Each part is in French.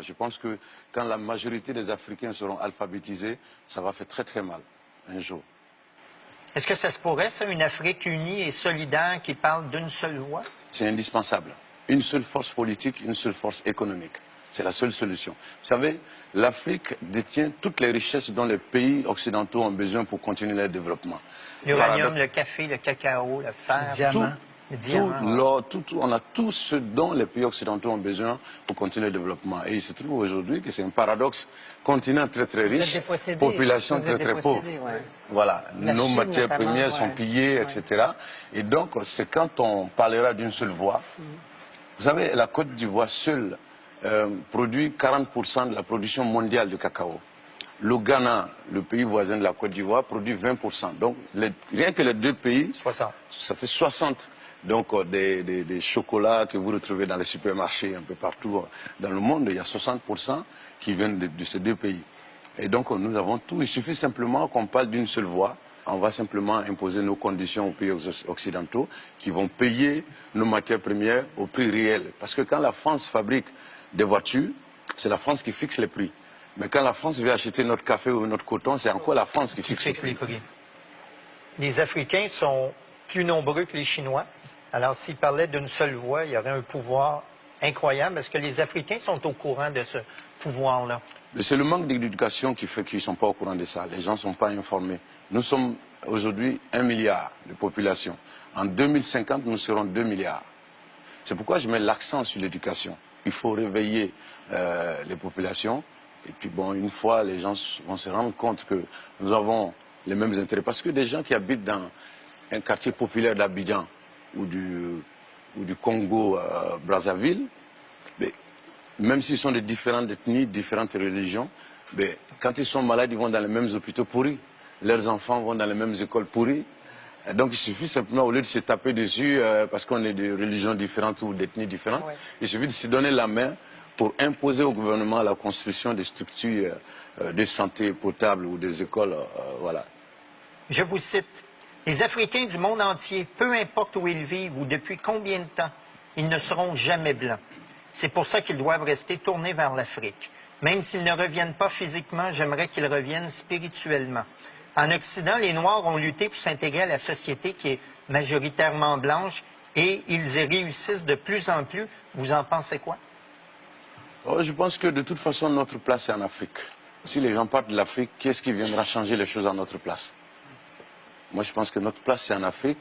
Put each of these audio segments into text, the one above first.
Je pense que quand la majorité des Africains seront alphabétisés, ça va faire très très mal un jour. Est-ce que ça se pourrait, ça, une Afrique unie et solidaire qui parle d'une seule voix? C'est indispensable. Une seule force politique, une seule force économique. C'est la seule solution. Vous savez, l'Afrique détient toutes les richesses dont les pays occidentaux ont besoin pour continuer leur développement. L'uranium, le café, le cacao, le fer, le diamant. On a tout ce dont les pays occidentaux ont besoin pour continuer le développement. Et il se trouve aujourd'hui que c'est un paradoxe. Continent très très riche, population très très pauvre. Ouais. Voilà, nos matières premières sont pillées, etc. Et donc, c'est quand on parlera d'une seule voix. Vous savez, la Côte d'Ivoire seule produit 40% de la production mondiale de cacao. Le Ghana, le pays voisin de la Côte d'Ivoire, produit 20%. Donc, rien que les deux pays, 60. Ça fait 60. Donc, des chocolats que vous retrouvez dans les supermarchés un peu partout dans le monde, il y a 60% qui viennent de ces deux pays. Et donc, nous avons tout. Il suffit simplement qu'on parle d'une seule voix. On va simplement imposer nos conditions aux pays occidentaux qui vont payer nos matières premières au prix réel. Parce que quand la France fabrique des voitures, c'est la France qui fixe les prix. Mais quand la France veut acheter notre café ou notre coton, c'est encore la France qui fixe les prix. Les Africains sont plus nombreux que les Chinois. Alors, s'ils parlaient d'une seule voix, il y aurait un pouvoir incroyable. Est-ce que les Africains sont au courant de ce pouvoir-là? C'est le manque d'éducation qui fait qu'ils ne sont pas au courant de ça. Les gens ne sont pas informés. Nous sommes aujourd'hui 1 milliard de population. En 2050, nous serons 2 milliards. C'est pourquoi je mets l'accent sur l'éducation. Il faut réveiller les populations. Et puis, bon, une fois, les gens vont se rendre compte que nous avons les mêmes intérêts. Parce que des gens qui habitent dans un quartier populaire d'Abidjan ou du Congo, Brazzaville, même s'ils sont de différentes ethnies, différentes religions, quand ils sont malades, ils vont dans les mêmes hôpitaux pourris. Leurs enfants vont dans les mêmes écoles pourries. Donc il suffit simplement, au lieu de se taper dessus, parce qu'on est de religions différentes ou d'ethnies différentes, il suffit de se donner la main pour imposer au gouvernement la construction des structures de santé potable ou des écoles. Voilà. Je vous cite. Les Africains du monde entier, peu importe où ils vivent ou depuis combien de temps, ils ne seront jamais blancs. C'est pour ça qu'ils doivent rester tournés vers l'Afrique. Même s'ils ne reviennent pas physiquement, j'aimerais qu'ils reviennent spirituellement. En Occident, les Noirs ont lutté pour s'intégrer à la société qui est majoritairement blanche et ils y réussissent de plus en plus. Vous en pensez quoi? Je pense que de toute façon, notre place est en Afrique. Si les gens partent de l'Afrique, qu'est-ce qui viendra changer les choses à notre place? Moi, je pense que notre place, c'est en Afrique.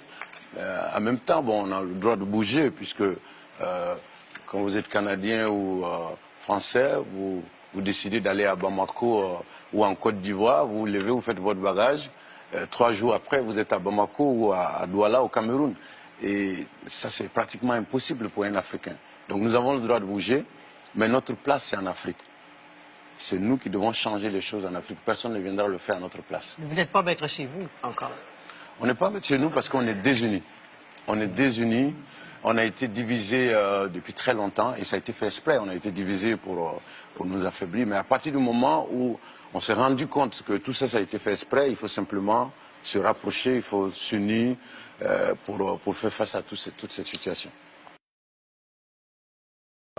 En même temps, bon, on a le droit de bouger, puisque quand vous êtes Canadien ou Français, vous décidez d'aller à Bamako ou en Côte d'Ivoire, vous vous levez, vous faites votre bagage. 3 jours après, vous êtes à Bamako ou à Douala, au Cameroun. Et ça, c'est pratiquement impossible pour un Africain. Donc nous avons le droit de bouger, mais notre place, c'est en Afrique. C'est nous qui devons changer les choses en Afrique. Personne ne viendra le faire à notre place. Vous n'êtes pas maître chez vous encore? On n'est pas maître chez nous parce qu'on est désunis. On est désunis. On a été divisés depuis très longtemps et ça a été fait exprès. On a été divisés pour nous affaiblir. Mais à partir du moment où on s'est rendu compte que tout ça, ça a été fait exprès, il faut simplement se rapprocher, il faut s'unir pour faire face à toute cette situation.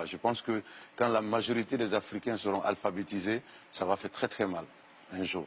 Je pense que quand la majorité des Africains seront alphabétisés, ça va faire très très mal un jour.